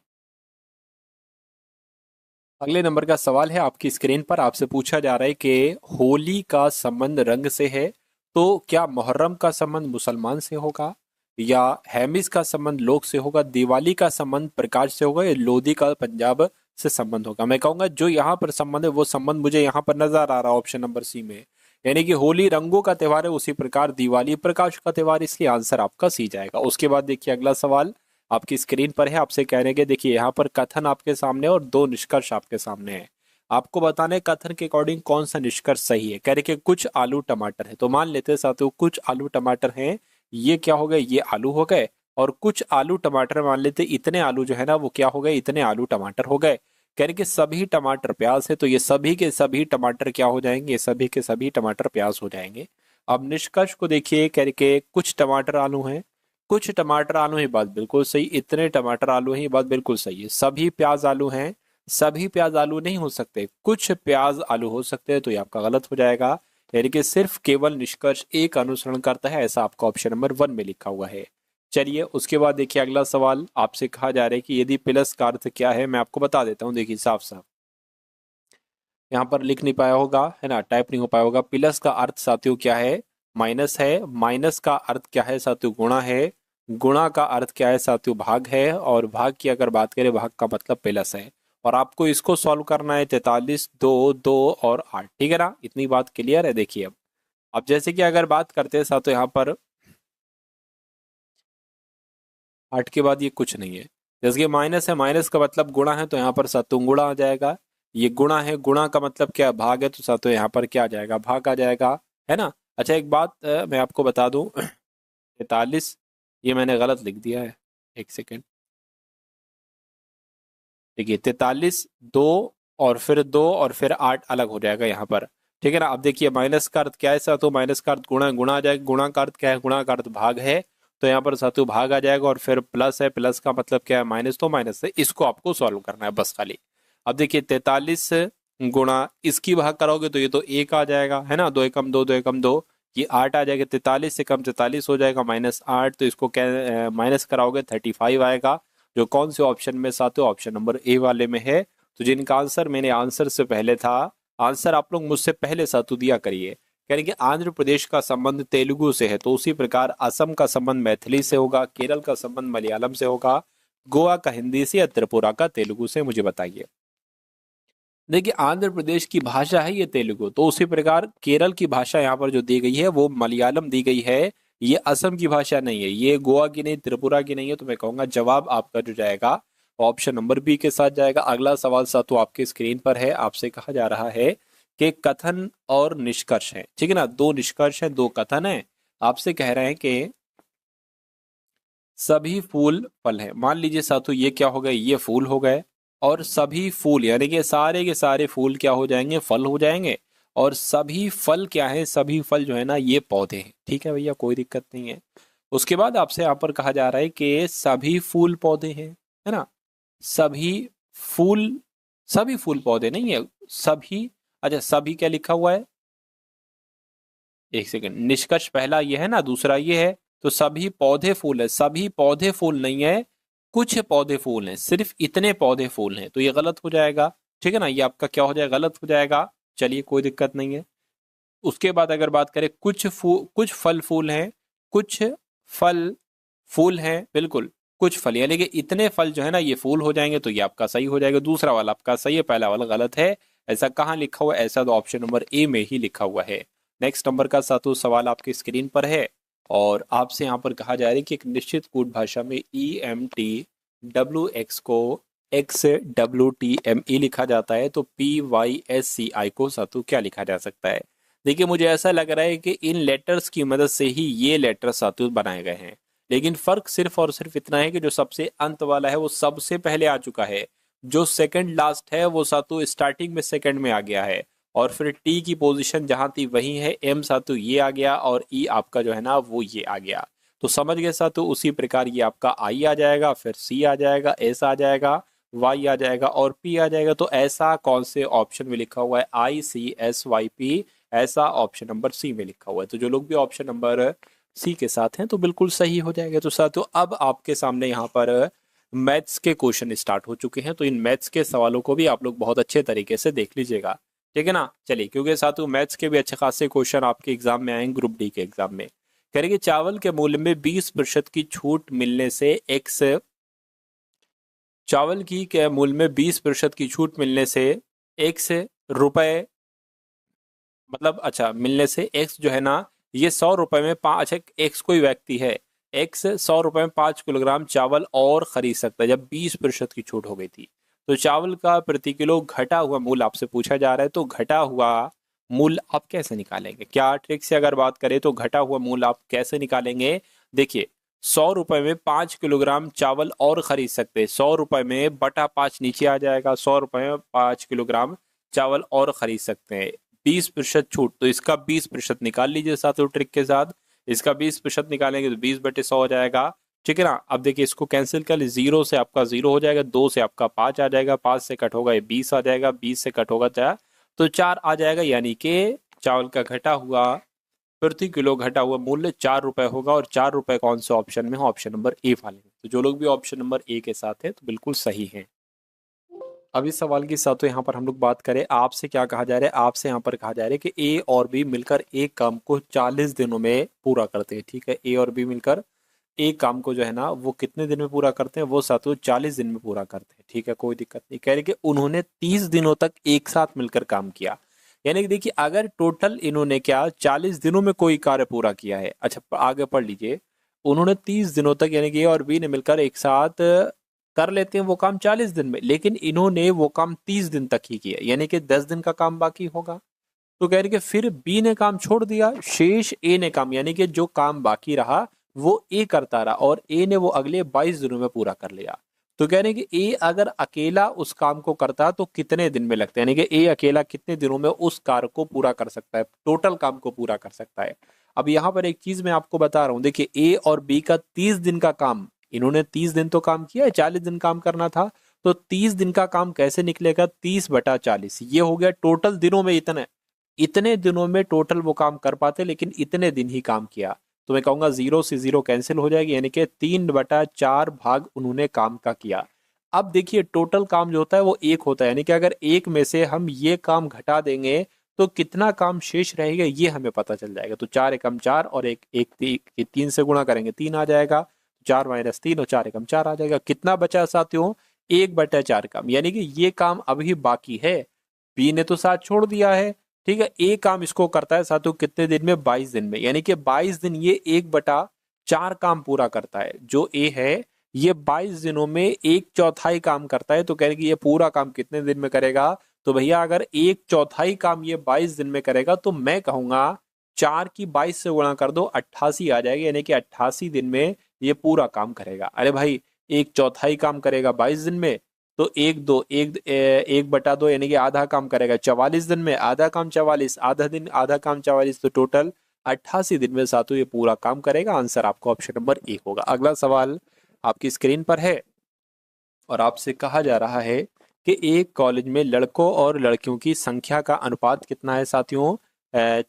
अगले नंबर का सवाल है आपकी स्क्रीन पर, आपसे पूछा जा रहा है कि होली का संबंध रंग से है, तो क्या मुहर्रम का संबंध मुसलमान से होगा, या हैमिस का संबंध लोग से होगा, दिवाली का संबंध प्रकाश से होगा, या लोधी का पंजाब से संबंध होगा। मैं कहूंगा जो यहाँ पर संबंध है वो संबंध मुझे यहाँ पर नजर आ रहा है ऑप्शन नंबर सी में, यानी कि होली रंगों का त्योहार है, उसी प्रकार दिवाली प्रकाश का त्योहार, इसलिए आंसर आपका सी जाएगा। उसके बाद देखिए अगला सवाल आपकी स्क्रीन पर है, आपसे कह रहे हैं कि देखिए यहाँ पर कथन आपके सामने और 2 निष्कर्ष आपके सामने है। आपको बताना है कथन के अकॉर्डिंग कौन सा निष्कर्ष सही है। कह रहे कि कुछ आलू टमाटर है, तो मान लेते हैं साथियों कुछ आलू टमाटर हैं, ये क्या हो गए, ये आलू हो गए, और कुछ आलू टमाटर मान लेते इतने आलू जो है ना वो क्या हो गए, इतने आलू टमाटर हो गए। कह रहे कि सभी टमाटर प्याज है, तो ये सभी के सभी टमाटर क्या हो जाएंगे, ये सभी के सभी टमाटर प्याज हो जाएंगे। अब निष्कर्ष को देखिए, कह रहे कि कुछ टमाटर आलू हैं, कुछ टमाटर आलू ही, बात बिल्कुल सही, इतने टमाटर आलू ही, बात बिल्कुल सही है। सभी प्याज आलू हैं, सभी प्याज आलू नहीं हो सकते, कुछ प्याज आलू हो सकते हैं, तो ये आपका गलत हो जाएगा। यानी कि सिर्फ केवल निष्कर्ष एक अनुसरण करता है, ऐसा आपका ऑप्शन नंबर 1 में लिखा हुआ है। चलिए उसके बाद देखिए अगला सवाल आपसे कहा जा रहा है कि यदि प्लस का अर्थ क्या है, मैं आपको बता देता हूँ। देखिए साफ साफ यहाँ पर लिख नहीं पाया होगा, है ना, टाइप नहीं हो पाया होगा। प्लस का अर्थ साथियों क्या है, माइनस है। माइनस का अर्थ क्या है साथियों, गुणा है। गुणा का अर्थ क्या है साथियों, भाग है। और भाग की अगर बात करें, भाग का मतलब प्लस है। और आपको इसको सॉल्व करना है 43, 2, 2 और 8, ठीक है ना, इतनी बात क्लियर है। देखिए अब जैसे कि अगर बात करते हैं साथियों यहाँ पर 8 के बाद ये कुछ नहीं है, जैसे कि माइनस है, माइनस का मतलब गुणा है, तो यहाँ पर सातों गुणा आ जाएगा। ये गुणा है, गुणा का मतलब क्या, भाग है, तो सातों यहाँ पर क्या आ जाएगा, भाग आ जाएगा, है ना। अच्छा एक बात मैं आपको बता दूं 43 ये मैंने गलत लिख दिया है, एक सेकेंड। देखिए 43 दो और फिर 2 और फिर 8 अलग हो जाएगा यहाँ पर, ठीक है ना। अब देखिए माइनस का अर्थ क्या है साथियों, माइनस का अर्थ गुणा, गुणा आ जाएगा। गुणा का अर्थ क्या है, गुणा का अर्थ भाग है, तो यहाँ पर साथियों भाग आ जाएगा। और फिर प्लस है, प्लस का मतलब क्या है, माइनस, तो माइनस है। इसको आपको सॉल्व करना है बस खाली। अब देखिए 43 गुणा इसकी भाग करोगे तो ये तो 1 आ जाएगा, है ना, 2 एकम 2, 2 एकम 2, ये 8 आ जाएगा। 43 से कम 43 हो जाएगा, -8, तो इसको क्या माइनस कराओगे 35 आएगा, जो कौन से ऑप्शन में साथियों, ऑप्शन नंबर ए वाले में है। तो जिनका आंसर मेरे आंसर से पहले था, आंसर आप लोग मुझसे पहले साथियों दिया करिए। कह रहे कि आंध्र प्रदेश का संबंध तेलुगु से है, तो उसी प्रकार असम का संबंध मैथिली से होगा, केरल का संबंध मलयालम से होगा, गोवा का हिंदी से, या त्रिपुरा का तेलुगु से, मुझे बताइए। देखिए आंध्र प्रदेश की भाषा है ये तेलुगु, तो उसी प्रकार केरल की भाषा यहाँ पर जो दी गई है वो मलयालम दी गई है, ये असम की भाषा नहीं है, ये गोवा की नहीं, त्रिपुरा की नहीं है। तो मैं कहूंगा जवाब आपका जो जाएगा ऑप्शन नंबर बी के साथ जाएगा। अगला सवाल साथियों आपके स्क्रीन पर है, आपसे कहा जा रहा है कि कथन और निष्कर्ष है, ठीक है ना, 2 निष्कर्ष है, 2 कथन है। आपसे कह रहे हैं कि सभी फूल फल है। मान लीजिए साथियों ये क्या हो गए, ये फूल हो गए, और सभी फूल यानी कि सारे के सारे फूल क्या हो जाएंगे, फल हो जाएंगे। और सभी फल क्या है, सभी फल जो है ना ये पौधे हैं, ठीक है भैया, कोई दिक्कत नहीं है। उसके बाद आपसे यहाँ पर कहा जा रहा है कि सभी फूल पौधे हैं, है ना, सभी फूल, सभी फूल पौधे नहीं है, सभी। अच्छा सभी क्या लिखा हुआ है, एक सेकंड, निष्कर्ष पहला ये है ना, दूसरा ये है, तो सभी पौधे फूल है, सभी पौधे फूल नहीं है, कुछ पौधे फूल हैं, सिर्फ इतने पौधे फूल हैं, तो ये गलत हो जाएगा, ठीक है ना, ये आपका क्या हो जाएगा, गलत हो जाएगा। चलिए कोई दिक्कत नहीं है। उसके बाद अगर बात करें कुछ फल फूल हैं, कुछ फल फूल हैं, बिल्कुल, कुछ फल, यानी कि इतने फल जो है ना ये फूल हो जाएंगे, तो ये आपका सही हो जाएगा। दूसरा वाला आपका सही है, पहला वाला गलत है। ऐसा कहाँ लिखा हुआ है? ऐसा तो ऑप्शन नंबर ए में ही लिखा हुआ है। नेक्स्ट नंबर का सातवां सवाल आपकी स्क्रीन पर है और आपसे यहाँ पर कहा जा रहा है कि एक निश्चित कूट भाषा में EMTWX को XWTME लिखा जाता है, तो PYSCI को सातु क्या लिखा जा सकता है? देखिए मुझे ऐसा लग रहा है कि इन लेटर्स की मदद से ही ये लेटर सातु बनाए गए हैं, लेकिन फर्क सिर्फ और सिर्फ इतना है कि जो सबसे अंत वाला है वो सबसे पहले आ चुका है, जो सेकंड लास्ट है वो सातु स्टार्टिंग में सेकंड में आ गया है, और फिर टी की पोजीशन जहां थी वही है, एम सातु ये आ गया और ई आपका जो है ना वो ये आ गया। तो समझ गए सातु? उसी प्रकार ये आपका आई आ जाएगा, फिर सी आ जाएगा, एस आ जाएगा, वाई आ जाएगा और पी आ जाएगा। तो ऐसा कौन से ऑप्शन में लिखा हुआ है? ICSYP, ऐसा ऑप्शन नंबर सी में लिखा हुआ है। तो जो लोग भी ऑप्शन नंबर सी के साथ हैं तो बिल्कुल सही हो जाएगा। तो साथियों अब आपके सामने यहाँ पर मैथ्स के क्वेश्चन स्टार्ट हो चुके हैं, तो इन मैथ्स के सवालों को भी आप लोग बहुत अच्छे तरीके से देख लीजिएगा, ठीक है ना। चलिए, क्योंकि साथियों मैथ्स के भी अच्छे खासे क्वेश्चन आपके एग्जाम में आएंगे, ग्रुप डी के एग्जाम में। करेंगे चावल के मूल्य में 20% की छूट मिलने से एक्स, चावल की के मूल्य में 20% की छूट मिलने से एक्स रुपए, मतलब अच्छा मिलने से एक्स जो है ना ये 100 रुपए में पाँच, अच्छा एक्स कोई व्यक्ति है, एक्स 100 रुपए में 5 किलोग्राम चावल और खरीद सकता है जब 20% की छूट हो गई थी। तो चावल का प्रति किलो घटा हुआ मूल्य आपसे पूछा जा रहा है, तो घटा हुआ मूल्य आप कैसे निकालेंगे? क्या ट्रिक से अगर बात करें तो घटा हुआ मूल्य आप कैसे निकालेंगे? देखिए 100 रुपए में 5 किलोग्राम चावल और खरीद सकते हैं, 100 रुपए में बटा 5 नीचे आ जाएगा, 100 रुपए में 5 किलोग्राम चावल और खरीद सकते हैं, 20% छूट, तो इसका 20% निकाल लीजिए साथियों ट्रिक के साथ। इसका 20% निकालेंगे तो 20/100 हो जाएगा, ठीक है ना। अब देखिए इसको कैंसिल कर लीजिए, 0 से आपका 0 हो जाएगा, 2 से आपका 5 आ जाएगा, 5 से कट होगा ये 20 आ जाएगा, 20 से कट होगा तो 4 आ जाएगा, यानी कि चावल का घटा हुआ प्रति किलो घटा हुआ मूल्य 4 रुपए होगा। और 4 रुपए कौन से ऑप्शन में है? ऑप्शन नंबर ए वाले में। तो जो लोग भी ऑप्शन नंबर ए के साथ है तो बिल्कुल सही है। अब इस सवाल के साथ तो यहाँ पर हम लोग बात करें, आपसे क्या कहा जा रहा है? आपसे यहाँ पर कहा जा रहा है कि ए और बी मिलकर एक काम को 40 दिनों में पूरा करते हैं, ठीक है। ए और बी मिलकर एक काम को जो है ना वो कितने दिन में पूरा करते हैं? वो साथियों 40 दिन में पूरा करते हैं, ठीक है, कोई दिक्कत नहीं। कह रहे कि उन्होंने 30 दिनों तक एक साथ मिलकर काम किया, यानी कि देखिए अगर टोटल इन्होंने क्या 40 दिनों में कोई कार्य पूरा किया है, अच्छा आगे पढ़ लीजिए, उन्होंने 30 दिनों तक, यानी कि ए और बी ने मिलकर एक साथ कर लेते हैं वो काम 40 दिन में, लेकिन इन्होंने वो काम 30 दिन तक ही किया, यानी कि 10 दिन का काम बाकी होगा। तो कह रहे कि फिर बी ने काम छोड़ दिया, शेष ए ने काम, यानी कि जो काम बाकी रहा वो ए करता रहा और ए ने वो अगले 22 दिनों में पूरा कर लिया। तो कह रहे कि ए अगर अकेला उस काम को करता तो कितने दिन में लगता है, यानी कि ए अकेला कितने दिनों में उस कार्य को पूरा कर सकता है, टोटल काम को पूरा कर सकता है। अब यहाँ पर एक चीज मैं आपको बता रहा हूँ, देखिए ए और बी का 30 दिन का काम, इन्होंने 30 दिन तो काम किया है, 40 दिन काम करना था, तो 30 दिन का काम कैसे निकलेगा? 30/40, ये हो गया टोटल दिनों में, इतने दिनों में टोटल वो काम कर पाते, लेकिन इतने दिन ही काम किया। तो मैं कहूंगा 0 से 0 कैंसिल हो जाएगी, यानी कि 3/4 भाग उन्होंने काम का किया। अब देखिए टोटल काम जो होता है वो एक होता है, यानी कि अगर एक में से हम ये काम घटा देंगे तो कितना काम शेष रहेगा ये हमें पता चल जाएगा। तो 4 एकम 4 और एक 3 से गुणा करेंगे 3 आ जाएगा, 4 - 3 और 4 एकम 4 आ जाएगा। कितना बचा साथियों? 1/4 काम, यानी कि ये काम अभी बाकी है, बी ने तो साथ छोड़ दिया है, ठीक है। ए काम इसको करता है साथियों कितने दिन में? 22 दिन में, यानी कि 22 दिन ये 1/4 काम पूरा करता है। जो ए है ये 22 दिनों में 1/4 काम करता है, तो कह रहे कि ये पूरा काम कितने दिन में करेगा? तो भैया अगर 1/4 काम ये 22 दिन में करेगा तो मैं कहूंगा 4 की 22 से गुणा कर दो, 88 आ जाएगी, यानी कि 88 दिन में ये पूरा काम करेगा। अरे भाई 1/4 काम करेगा 22 दिन में, तो 1/2 यानी कि आधा काम करेगा 44 दिन में, आधा काम 44, आधा दिन आधा काम 44, तो टोटल 88 दिन में सातों ये पूरा काम करेगा। आंसर आपको ऑप्शन नंबर ए होगा। अगला सवाल आपकी स्क्रीन पर है और आपसे कहा जा रहा है कि एक कॉलेज में लड़कों और लड़कियों की संख्या का अनुपात कितना है साथियों?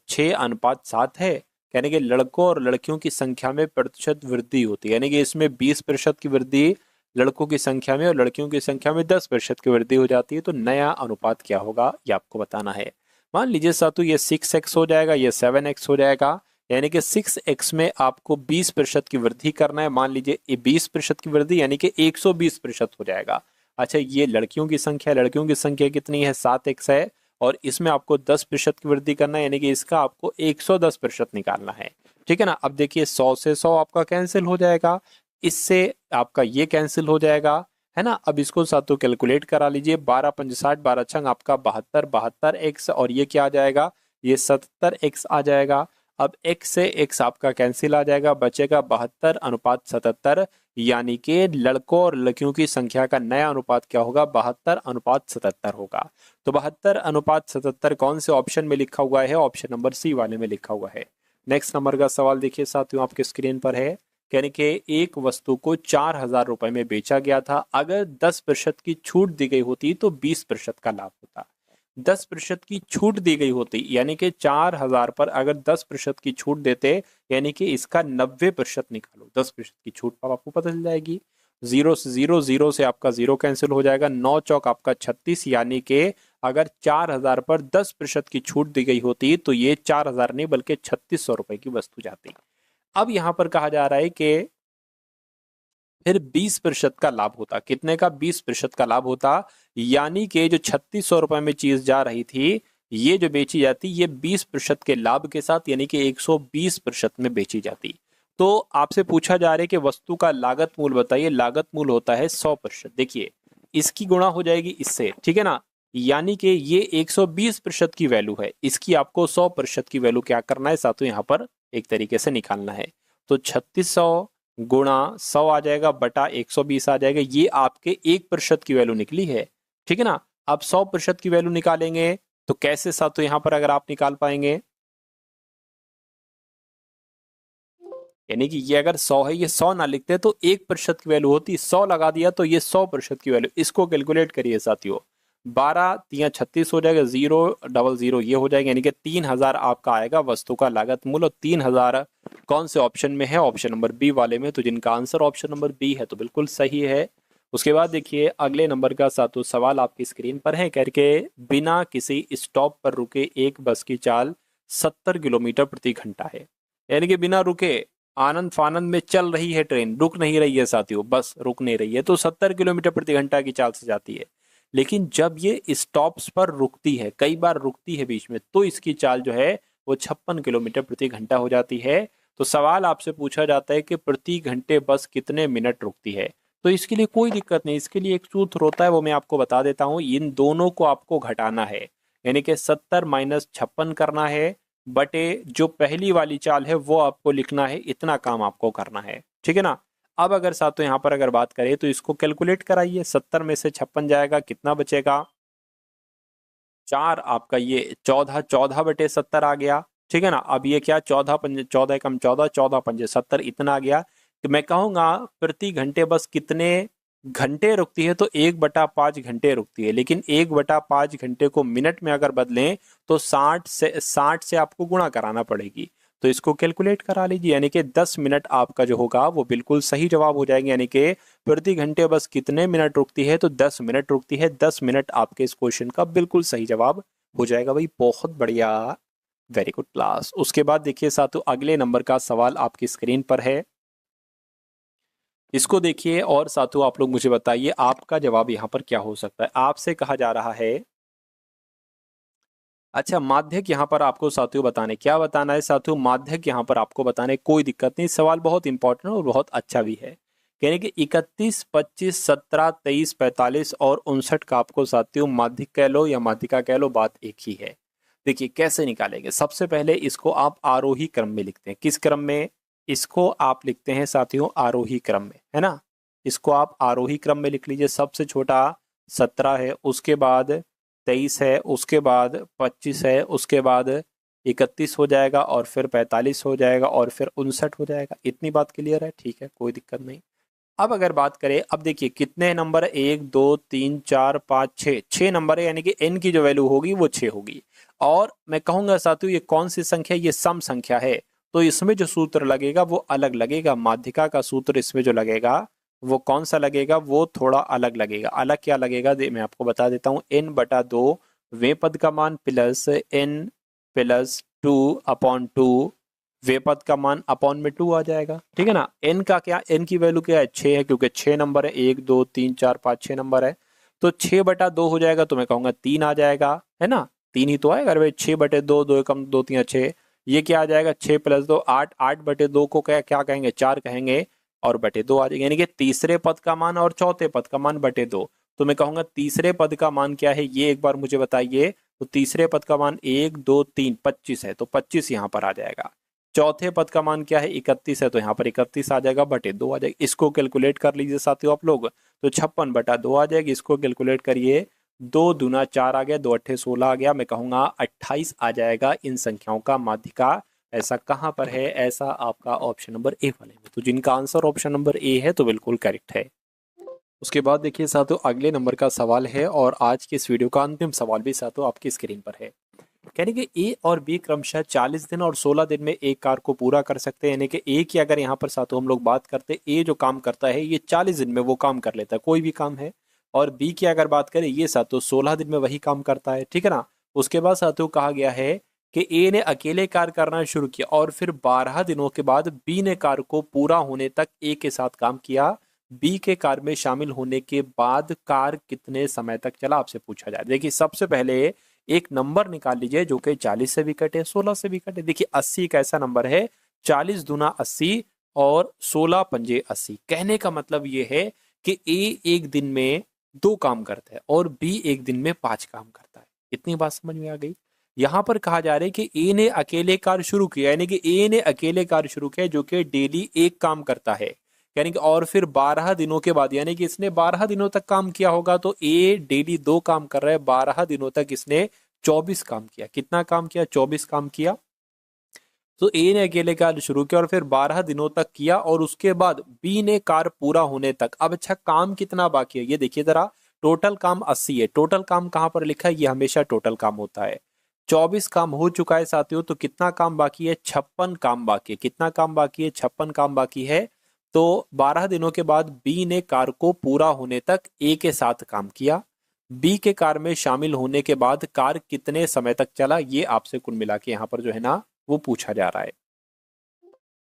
6:7 है। यानी कि लड़कों और लड़कियों की संख्या में प्रतिशत वृद्धि होती है, यानी कि इसमें 20% की वृद्धि लड़कों की संख्या में और लड़कियों की संख्या में 10% की वृद्धि हो जाती है। तो नया अनुपात क्या होगा ये आपको बताना है। मान लीजिए सातु ये 6x हो जाएगा, ये 7x हो जाएगा, यानी कि 6x में आपको 20% की वृद्धि करना है। मान लीजिए 20% की वृद्धि यानी कि 120% हो जाएगा। अच्छा, ये लड़कियों की संख्या, लड़कियों की संख्या कितनी है, 7x है, और इसमें आपको 10% की वृद्धि करना है, यानी कि इसका आपको 110% निकालना है। ठीक है ना। अब देखिए 100 से 100 आपका कैंसिल हो जाएगा, इससे आपका ये कैंसिल हो जाएगा, है ना। अब इसको साथ कैलकुलेट करा लीजिए, 12 पंज 60, 12 छंग आपका 72, 72x, और ये क्या आ जाएगा, ये 77x आ जाएगा। अब x से x आपका कैंसिल आ जाएगा, बचेगा 72:77, यानी कि लड़कों और लड़कियों की संख्या का नया अनुपात क्या होगा, 72:77 होगा। तो 72:77 कौन से ऑप्शन में लिखा हुआ है, ऑप्शन नंबर सी वाले में लिखा हुआ है। नेक्स्ट नंबर का सवाल देखिए साथियों, आपके स्क्रीन पर है, यानी कि एक वस्तु को 4,000 रुपए में बेचा गया था, अगर 10% की छूट दी गई होती तो 20% का लाभ होता। 10% की छूट दी गई होती, यानी कि 4,000 पर अगर 10% की छूट देते, यानी कि इसका 90% निकालो। 10% की छूट पर आपको पता चल जाएगी। जीरो से जीरो, जीरो से आपका जीरो कैंसिल हो जाएगा, 9 चौक आपका 36, यानी कि अगर 4,000 पर 10% की छूट दी गई होती तो ये 4,000 नहीं बल्कि 3,600 रुपए की वस्तु जाती। अब यहां पर कहा जा रहा है कि फिर 20% का लाभ होता, कितने का, 20% का लाभ होता, यानी कि जो 3,600 रुपए में चीज जा रही थी, ये जो बेची जाती, ये 20% के लाभ के साथ, यानी कि 120% में बेची जाती। तो आपसे पूछा जा रहा है कि वस्तु का लागत मूल्य बताइए, लागत मूल्य होता है 100%। देखिए इसकी गुणा हो जाएगी इससे, ठीक है ना, यानी कि ये 120% की वैल्यू है, इसकी आपको 100% की वैल्यू क्या करना है साथियों, यहाँ पर एक तरीके से निकालना है। तो 3,600 गुणा 100 आ जाएगा, बटा 120 आ जाएगा, ये आपके 1% की वैल्यू निकली है। ठीक है ना। अब 100% की वैल्यू निकालेंगे तो कैसे साथियों, यहां पर अगर आप निकाल पाएंगे, यानी कि ये अगर 100 है, ये 100 ना लिखते तो 1% की वैल्यू होती, 100 लगा दिया तो ये 100% की वैल्यू। इसको कैलकुलेट करिए साथियों, 12 3 36 हो जाएगा, 000 ये हो जाएगा, यानी कि 3,000 आपका आएगा वस्तु का लागत मूल्य। और 3,000 कौन से ऑप्शन में है, ऑप्शन नंबर बी वाले में। तो जिनका आंसर ऑप्शन नंबर बी है तो बिल्कुल सही है। उसके बाद देखिए अगले नंबर का सातों सवाल आपकी स्क्रीन पर है, करके बिना किसी स्टॉप पर रुके एक बस की चाल 70 किलोमीटर प्रति घंटा है, यानी कि बिना रुके आनंद फानंद में चल रही है ट्रेन, रुक नहीं रही है साथियों, बस रुक नहीं रही है, तो 70 किलोमीटर प्रति घंटा की चाल से जाती है। लेकिन जब ये स्टॉप्स पर रुकती है, कई बार रुकती है बीच में, तो इसकी चाल जो है वो 56 किलोमीटर प्रति घंटा हो जाती है। तो सवाल आपसे पूछा जाता है कि प्रति घंटे बस कितने मिनट रुकती है। तो इसके लिए कोई दिक्कत नहीं, इसके लिए एक सूत्र होता है, वो मैं आपको बता देता हूं। इन दोनों को आपको घटाना है, यानी कि 70 माइनस 56 करना है, बटे जो पहली वाली चाल है वो आपको लिखना है, इतना काम आपको करना है। ठीक है ना। अब अगर साथियों यहाँ पर अगर बात करें तो इसको कैलकुलेट कराइए, 70 में से 56 जाएगा, कितना बचेगा, 4 आपका ये 14, 14/70 आ गया। ठीक है ना। अब ये क्या, 14 पंजे 14 कम 14, 14 पंजे 70, इतना आ गया। तो मैं कहूंगा प्रति घंटे बस कितने घंटे रुकती है, तो 1/5 घंटे रुकती है। लेकिन 1/5 घंटे को मिनट में अगर बदलें तो 60 से आपको गुणा कराना पड़ेगी। तो इसको कैलकुलेट करा लीजिए, यानी कि 10 मिनट आपका जो होगा वो बिल्कुल सही जवाब हो जाएंगे। यानी कि प्रति घंटे बस कितने मिनट रुकती है, तो 10 मिनट रुकती है। 10 मिनट आपके इस क्वेश्चन का बिल्कुल सही जवाब हो जाएगा भाई, बहुत बढ़िया, वेरी गुड क्लास। उसके बाद देखिए साथियों अगले नंबर का सवाल आपकी स्क्रीन पर है, इसको देखिए और साथियों आप लोग मुझे बताइए आपका जवाब यहाँ पर क्या हो सकता है। आपसे कहा जा रहा है, अच्छा माध्यक यहाँ पर आपको साथियों बताने, क्या बताना है साथियों, माध्यक यहाँ पर आपको बताने, कोई दिक्कत नहीं, सवाल बहुत इंपॉर्टेंट और बहुत अच्छा भी है। यानी कि 31, 25, 17, 23, 45 और 59 का आपको साथियों माध्यक कह लो या माध्यिका कह लो, बात एक ही है। देखिए कैसे निकालेंगे, सबसे पहले इसको आप आरोही क्रम में लिखते हैं। किस क्रम में, इसको आप लिखते हैं साथियों आरोही क्रम में, है ना। इसको आप आरोही क्रम में लिख लीजिए। सबसे छोटा 17 है, उसके बाद 23 है, उसके बाद 25 है, उसके बाद 31 हो जाएगा, और फिर 45 हो जाएगा, और फिर 59 हो जाएगा। इतनी बात क्लियर है, ठीक है, कोई दिक्कत नहीं। अब अगर बात करें, अब देखिए कितने नंबर है, 1 2 3 4 5 6, 6 नंबर है, यानी कि n की जो वैल्यू होगी वो 6 होगी। और मैं कहूंगा साथियों ये कौन सी संख्या, ये सम संख्या है, तो इसमें जो सूत्र लगेगा वो अलग लगेगा। माध्यिका का सूत्र इसमें जो लगेगा वो कौन सा लगेगा, वो थोड़ा अलग लगेगा। अलग क्या लगेगा, मैं आपको बता देता हूँ, n/2 वे पद का मान प्लस n + 2/2 वे पद का मान अपॉन में 2 आ जाएगा, ठीक है ना। n का क्या, n की वैल्यू क्या है 6 है, क्योंकि 6 नंबर है, 1 2 3 4 5 6 नंबर है, तो 6/2 हो जाएगा, तो मैं कहूंगा 3 आ जाएगा, है ना। 3 ही तो आएगा भाई, 6/2, 2 एकम 2 3 6, ये क्या आ जाएगा 6 + 2 8, 8/2 को क्या क्या कहेंगे 4 कहेंगे, और बटे 2 आ जाएगा, यानी कि तीसरे पद का मान और चौथे पद का मान बटे 2। तो मैं कहूंगा तीसरे पद का मान क्या है ये एक बार मुझे बताइए। तो तीसरे पद का मान 1 2 3 25 है, तो 25 यहाँ पर आ जाएगा। चौथे पद का मान क्या है 31 है, तो यहाँ पर 31 आ जाएगा, बटे 2 आ जाएगा। इसको कैलकुलेट कर लीजिए साथियों आप लोग, तो 56/2 आ जाएगी। इसको कैलकुलेट करिए, 2 दूना 4 आ गया, 2 अट्ठे 16 आ गया, मैं कहूंगा 28 आ जाएगा इन संख्याओं का माध्यिका। ऐसा कहाँ पर है, ऐसा आपका ऑप्शन नंबर ए वाले में। तो जिनका आंसर ऑप्शन नंबर ए है तो बिल्कुल करेक्ट है। उसके बाद देखिए साथियों अगले नंबर का सवाल है, और आज के इस वीडियो का अंतिम सवाल भी साथियों आपकी स्क्रीन पर है। यानी कि ए और बी क्रमशः 40 दिन और 16 दिन में एक कार्य को पूरा कर सकते हैं। यानी कि ए की अगर यहाँ पर साथियों हम लोग बात करते हैं, ए जो काम करता है ये 40 दिन में वो काम कर लेता है, कोई भी काम है। और बी की अगर बात करें, ये साथियों 16 दिन में वही काम करता है, ठीक है ना। उसके बाद साथियों कहा गया है कि ए ने अकेले कार्य करना शुरू किया, और फिर 12 दिनों के बाद बी ने कार्य को पूरा होने तक ए के साथ काम किया। बी के कार्य में शामिल होने के बाद कार्य कितने समय तक चला, आपसे पूछा जाए। देखिए सबसे पहले एक नंबर निकाल लीजिए जो कि 40 से भी कटे, 16 से भी कटे। देखिए 80 एक ऐसा नंबर है, 40 दूना 80 और 16 पंजे 80। कहने का मतलब ये है कि ए एक दिन में 2 काम करता है और बी एक दिन में 5 काम करता है। इतनी बात समझ में आ गई। यहां पर कहा जा रहा है कि ए ने अकेले कार्य शुरू किया, यानी कि ए ने अकेले कार्य शुरू किया जो कि डेली एक काम करता है, यानी कि और फिर 12 दिनों के बाद, यानी कि इसने 12 दिनों तक काम किया होगा। तो ए डेली 2 काम कर रहा है, 12 दिनों तक इसने 24 काम किया। कितना काम किया, 24 काम किया। तो ए ने अकेले कार्य शुरू किया और फिर 12 दिनों तक किया, और उसके बाद बी ने कार्य पूरा होने तक। अब अच्छा काम कितना बाकी है ये देखिए जरा। टोटल काम 80 है। टोटल काम कहां पर लिखा है, ये हमेशा टोटल काम होता है। 24 काम हो चुका है साथियों, तो कितना काम बाकी है, 56 काम बाकी है। कितना काम बाकी है, 56 काम बाकी है। तो 12 दिनों के बाद बी ने कार्य को पूरा होने तक ए के साथ काम किया। बी के कार्य में शामिल होने के बाद कार्य कितने समय तक चला, ये आपसे कुल मिला के यहाँ पर जो है ना वो पूछा जा रहा है,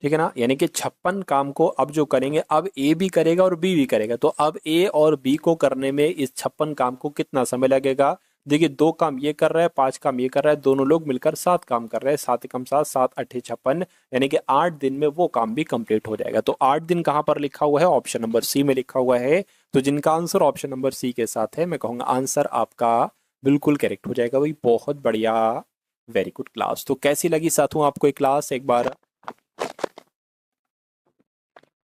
ठीक है ना। यानी कि 56 काम को अब जो करेंगे, अब ए भी करेगा और बी भी करेगा, तो अब ए और बी को करने में इस 56 काम को कितना समय लगेगा। देखिए 2 काम ये कर रहा है, 5 काम ये कर रहा है, दोनों लोग मिलकर 7 काम कर रहे हैं। 7 एकम 7, 7 अट्ठे 56, यानी कि 8 दिन में वो काम भी कंप्लीट हो जाएगा। तो 8 दिन कहाँ पर लिखा हुआ है, ऑप्शन नंबर सी में लिखा हुआ है। तो जिनका आंसर ऑप्शन नंबर सी के साथ है, मैं कहूंगा आंसर आपका बिल्कुल करेक्ट हो जाएगा भाई। बहुत बढ़िया, वेरी गुड क्लास। तो कैसी लगी साथियों आपको ये क्लास, एक बार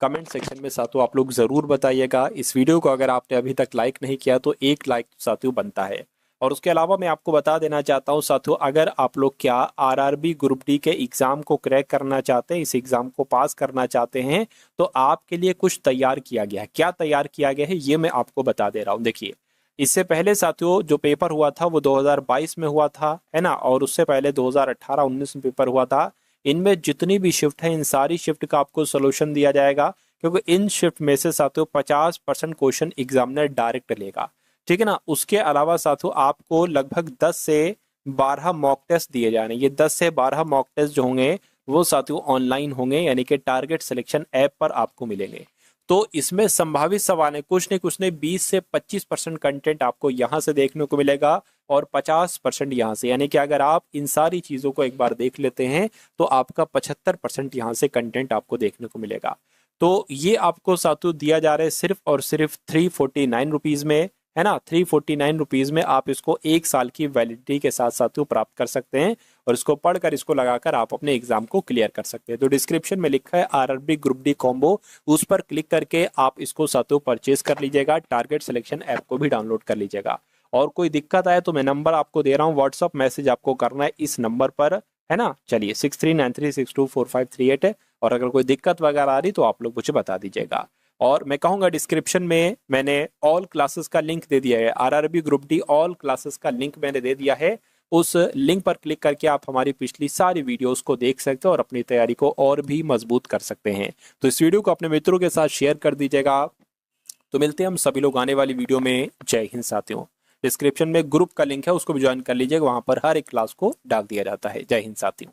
कमेंट सेक्शन में साथियों आप लोग जरूर बताइएगा। इस वीडियो को अगर आपने अभी तक लाइक नहीं किया तो एक लाइक साथियों बनता है। और उसके अलावा मैं आपको बता देना चाहता हूं साथियों, अगर आप लोग क्या आरआरबी ग्रुप डी के एग्जाम को क्रैक करना चाहते हैं, इस एग्जाम को पास करना चाहते हैं, तो आपके लिए कुछ तैयार किया गया है। क्या तैयार किया गया है ये मैं आपको बता दे रहा हूँ। देखिए इससे पहले साथियों जो पेपर हुआ था वो 2022 में हुआ था, है ना, और उससे पहले 2018-19 में पेपर हुआ था। इनमें जितनी भी शिफ्ट है इन सारी शिफ्ट का आपको सोल्यूशन दिया जाएगा, क्योंकि इन शिफ्ट में से साथियों 50% क्वेश्चन एग्जामिनर डायरेक्ट लेगा, ठीक है ना। उसके अलावा साथियों आपको लगभग 10 से 12 मॉक टेस्ट दिए जाने। ये 10 से 12 मॉक टेस्ट जो होंगे वो साथियों ऑनलाइन होंगे, यानी कि टारगेट सिलेक्शन ऐप पर आपको मिलेंगे। तो इसमें संभावित सवाल है कुछ नहीं 20 से 25% कंटेंट आपको यहाँ से देखने को मिलेगा और 50% यहाँ से, यानी कि अगर आप इन सारी चीजों को एक बार देख लेते हैं तो आपका 75% यहाँ से कंटेंट आपको देखने को मिलेगा। तो ये आपको साथियों दिया जा रहा है सिर्फ और सिर्फ 349 रुपीज में, है ना। 349 रुपीज में आप इसको 1 साल की वैलिडिटी के साथ साथियों प्राप्त कर सकते हैं, और इसको पढ़कर इसको लगाकर आप अपने एग्जाम को क्लियर कर सकते हैं। तो डिस्क्रिप्शन में लिखा है आरआरबी ग्रुप डी कॉम्बो, उस पर क्लिक करके आप इसको साथियों परचेज कर लीजिएगा। टारगेट सिलेक्शन ऐप को भी डाउनलोड कर लीजिएगा। और कोई दिक्कत आए तो मैं नंबर आपको दे रहा हूँ, व्हाट्सअप मैसेज आपको करना है इस नंबर पर, है ना। चलिए 6393624538 है, और अगर कोई दिक्कत वगैरह आ रही तो आप लोग मुझे बता दीजिएगा। और मैं कहूंगा डिस्क्रिप्शन में मैंने ऑल क्लासेस का लिंक दे दिया है, RRB group D all classes का लिंक मैंने दे दिया है। उस लिंक पर क्लिक करके आप हमारी पिछली सारी वीडियोस को देख सकते हो और अपनी तैयारी को और भी मजबूत कर सकते हैं। तो इस वीडियो को अपने मित्रों के साथ शेयर कर दीजिएगा। तो मिलते हैं हम सभी लोग आने वाली वीडियो में। जय हिंद साथियों। डिस्क्रिप्शन में ग्रुप का लिंक है, उसको भी ज्वाइन कर लीजिएगा, वहां पर हर एक क्लास को डाल दिया जाता है। जय हिंद साथियों।